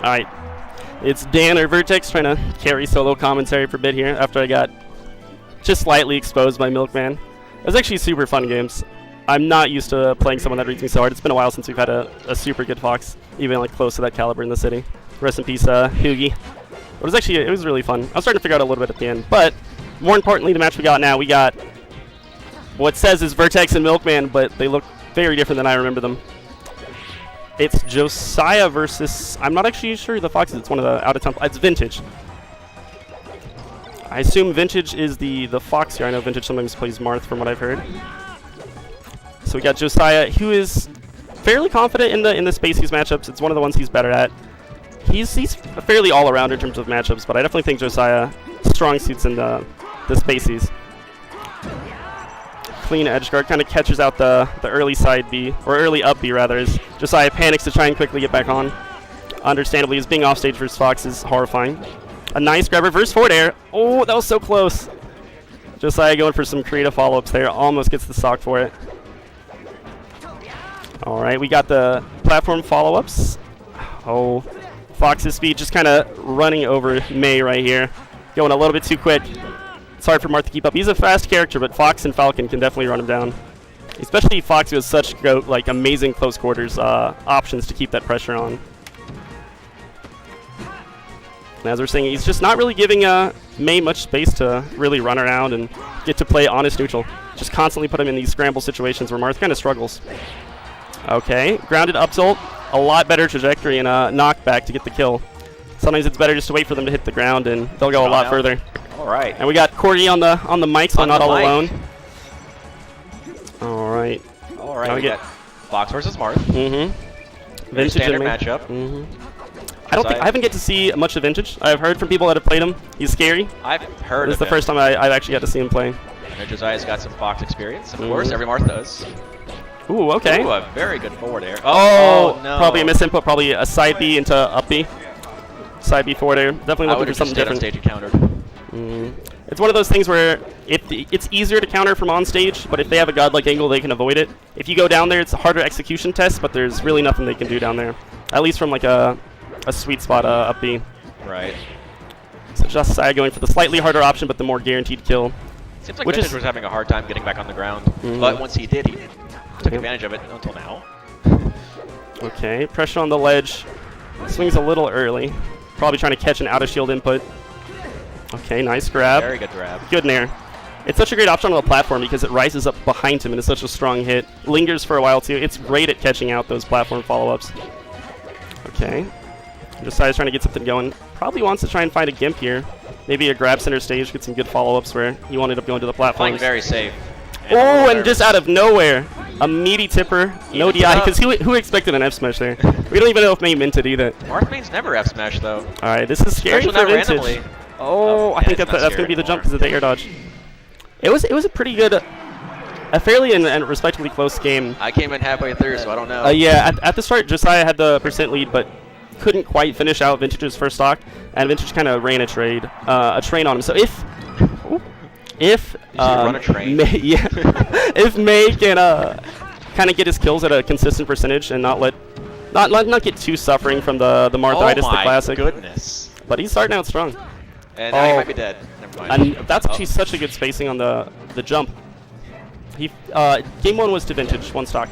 Alright, it's Dan or Vertex trying to carry solo commentary for a bit here after I got just slightly exposed by Milkman. It was actually super fun games. I'm not used to playing someone that reads me so hard. It's been a while since we've had a super good Fox, even like close to that caliber in the city. Rest in peace, Hoogie. It was really fun. I was starting to figure out a little bit at the end, but more importantly, the match we got now, we got what says is Vertex and Milkman, but they look very different than I remember them. It's Josiah versus, I'm not actually sure the Foxes. It's one of the out-of-town. It's Vintage. I assume Vintage is the Fox here. I know Vintage sometimes plays Marth from what I've heard. So we got Josiah, who is fairly confident in the Spaceys matchups. It's one of the ones he's better at. He's fairly all-around in terms of matchups, but I definitely think Josiah strong suits in the Spaceys. Clean edge guard kind of catches out the early side B, or early up B rather, as Josiah panics to try and quickly get back on. Understandably, his being off stage versus Fox is horrifying. A nice grab reverse forward air. Oh, that was so close. Josiah going for some creative follow-ups there. Almost gets the stock for it. All right, we got the platform follow-ups. Oh, Fox's speed just kind of running over May right here. Going a little bit too quick. It's hard for Marth to keep up. He's a fast character, but Fox and Falcon can definitely run him down. Especially Fox, who has such amazing close quarters options to keep that pressure on. And as we're saying, he's just not really giving May much space to really run around and get to play honest neutral. Just constantly put him in these scramble situations where Marth kind of struggles. Okay, grounded up tilt. A lot better trajectory and a knockback to get the kill. Sometimes it's better just to wait for them to hit the ground and they'll go a lot further. All right. And we got Corgi on the mic, so not all alone. All right. All right. We get Fox versus Marth. Vintage standard matchup. I haven't get to see much of Vintage. I've heard from people that have played him. He's scary. I've heard. This is the first time I've actually got to see him play. Josiah's got some Fox experience, of course. Every Marth does. Ooh, okay. Ooh, a very good forward air. Oh, no. Probably a misinput. Probably a side B into up B. Side B forward air. Definitely looking for something different. On stage and countered. It's one of those things where it's easier to counter from on stage, but if they have a godlike angle, they can avoid it. If you go down there, it's a harder execution test, but there's really nothing they can do down there. At least from like a sweet spot up B. Right. So Josiah going for the slightly harder option, but the more guaranteed kill. Seems like Vintage was having a hard time getting back on the ground, but once he did, he took advantage of it until now. Okay, pressure on the ledge. Swings a little early. Probably trying to catch an out-of-shield input. Okay, nice grab. Very good grab. Good nair. It's such a great option on the platform because it rises up behind him and is such a strong hit. Lingers for a while too. It's great at catching out those platform follow-ups. Okay. Josiah's trying to get something going. Probably wants to try and find a gimp here. Maybe a grab center stage, get some good follow-ups where he ended up going to the platform. Playing very safe. Oh, and just out of nowhere, a meaty tipper, no DI, because who expected an F smash there? We don't even know if May minted either. Marth mains never F smash though. All right, this is scary for Vintage. Randomly. Oh, I think that's going to be the jump because of the air dodge. It was a pretty good, a fairly and respectively close game. I came in halfway through, so I don't know. Yeah, at the start, Josiah had the % lead, but couldn't quite finish out Vintage's first stock, and Vintage kind of ran a train on him. So if run a train? if May can kind of get his kills at a consistent percentage and not get too suffering from the Marthitis, the classic. Oh my goodness! But he's starting out strong. And now he might be dead. Never mind. And that's actually such a good spacing on the jump. Game 1 was to Vintage, one stock.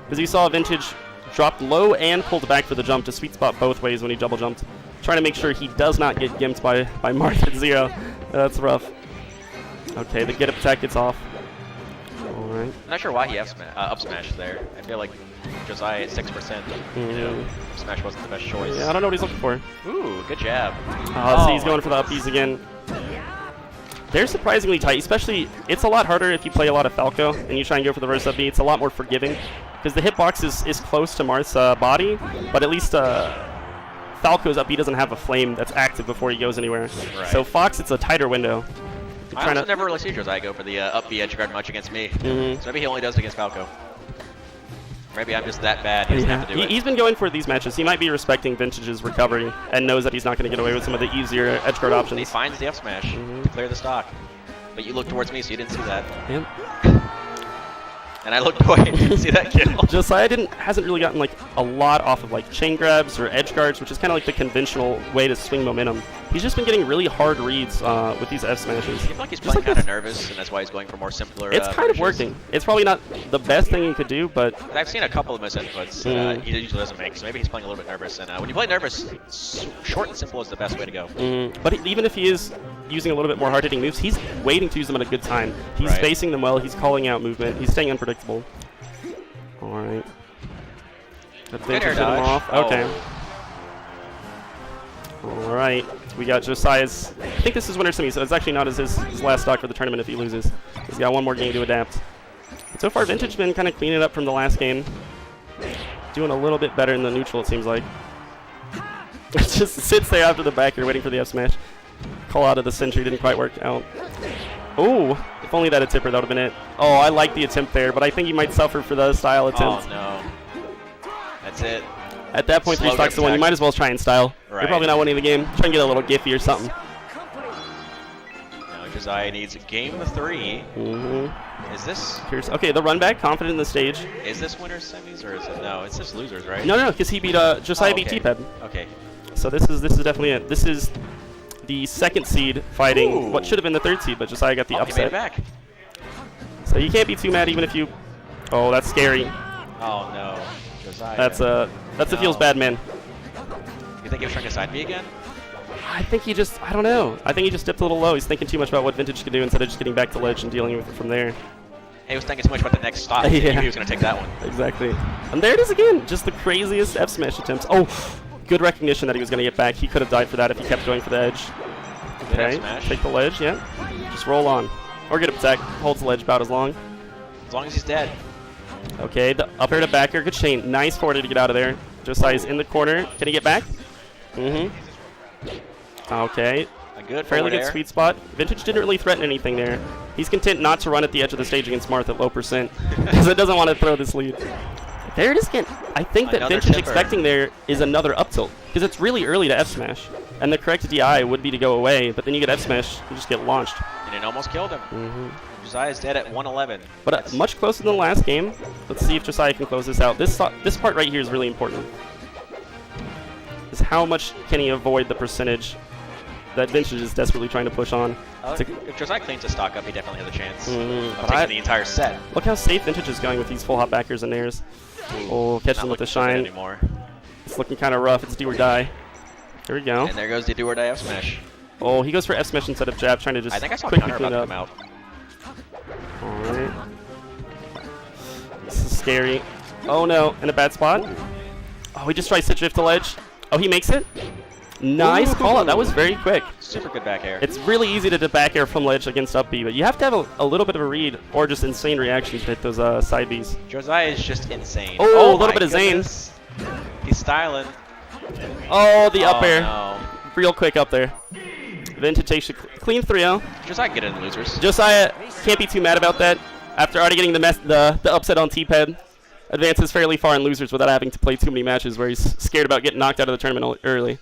Because you saw Vintage dropped low and pulled back for the jump to sweet spot both ways when he double jumped. Trying to make sure he does not get gimped by Marth at 0. That's rough. Okay, the get up attack gets off. Alright. I'm not sure why he up smashed there. I feel like Josiah at 6%. You know, smash wasn't the best choice. Yeah, I don't know what he's looking for. Ooh, good jab. See, he's going for the up Bs again. They're surprisingly tight, especially it's a lot harder if you play a lot of Falco and you try and go for the reverse up B. It's a lot more forgiving because the hitbox is close to Marth's body, but at least Falco's up B doesn't have a flame that's active before he goes anywhere. Right. So Fox, it's a tighter window. I also never really see Josiah go for the up B edge guard much against me. So maybe he only does it against Falco. Maybe I'm just that bad. He doesn't have to do it. He's been going for these matches. He might be respecting Vintage's recovery and knows that he's not going to get away with some of the easier edge guard options. He finds the F smash to clear the stock. But you look towards me, so you didn't see that. Yep. And I looked away and didn't see that kill. Josiah hasn't really gotten like a lot off of like chain grabs or edge guards, which is kind of like the conventional way to swing momentum. He's just been getting really hard reads with these F smashes. I feel like he's playing kind of nervous, and that's why he's going for more simpler. It's kind of working. It's probably not the best thing he could do, but I've seen a couple of misinputs he usually doesn't make, so maybe he's playing a little bit nervous. And when you play nervous, short and simple is the best way to go. But even if he is using a little bit more hard-hitting moves, he's waiting to use them at a good time. He's spacing them well. He's calling out movement. He's staying unpredictable. All right. That Vintage hit him off. Okay. All right. We got Josiah's. I think this is winner semi, so it's actually not his last stock for the tournament if he loses. He's got one more game to adapt. But so far, Vintage been kind of cleaning up from the last game. Doing a little bit better in the neutral, it seems like. Just sits there after the backer waiting for the F smash. Call out of the sentry didn't quite work out. Oh, if only that a tipper, that would have been it. Oh, I like the attempt there, but I think he might suffer for the style attempt. Oh, no. That's it. At that point, 3 stocks to 1. You might as well try and style. You're probably not winning the game. Try and get a little Giphy or something. Now Josiah needs game 3. Is this... Okay, the run back, confident in the stage. Is this winners semis, or is it... No, it's just losers, right? No, because he beat... Josiah beat T-Peb. Okay. So this is definitely it. This is the 2nd seed fighting what should have been the 3rd seed, but Josiah got the upset. He made it back. So you can't be too mad even if you... Oh, that's scary. Oh, no. Josiah. That's a feels bad, man. You think he was trying to side B again? I think he just... I don't know. I think he just dipped a little low. He's thinking too much about what Vintage could do instead of just getting back to ledge and dealing with it from there. He was thinking too much about the next stop. He knew he was going to take that one. Exactly. And there it is again. Just the craziest F smash attempts. Oh, good recognition that he was going to get back. He could have died for that if he kept going for the edge. Okay, take the ledge, yeah. Just roll on. Or get a protect. Holds the ledge about as long. As long as he's dead. Okay, the up air to back air. Good chain. Nice forward to get out of there. Josiah's in the corner. Can he get back? Okay. A good fairly good sweet spot. Vintage didn't really threaten anything there. He's content not to run at the edge of the stage against Marth at low percent because it doesn't want to throw this lead. There it is again. I think that Vintage expecting there is another up tilt because it's really early to F smash. And the correct DI would be to go away, but then you get F smash, you just get launched. And it almost killed him. Josiah's dead at 111. But much closer than the last game. Let's see if Josiah can close this out. This part right here is really important. Is how much can he avoid the percentage that Vintage is desperately trying to push on. If Josiah cleans his stock up, he definitely has a chance of taking the entire set. Look how safe Vintage is going with these full hop backers and nairs. Oh, catch him with the shine. It's looking kind of rough. It's do or die. Here we go. And there goes the do or die F smash. Oh, he goes for F smash instead of jab, trying to just I think I saw quickly counter clean about up. to come out. Alright. This is scary. Oh no, in a bad spot. Oh, he just tries to drift the ledge. Oh, he makes it. Nice call out. That was very quick. Super good back air. It's really easy to back air from ledge against up B, but you have to have a little bit of a read or just insane reactions to hit those side Bs. Josiah is just insane. Oh, a little bit of Zane. He's styling. Oh, the up air. No. Real quick up there. Vintage takes a clean 3-0. Josiah get in the losers. Josiah can't be too mad about that. After already getting the upset on T-Ped, advances fairly far in losers without having to play too many matches where he's scared about getting knocked out of the tournament early.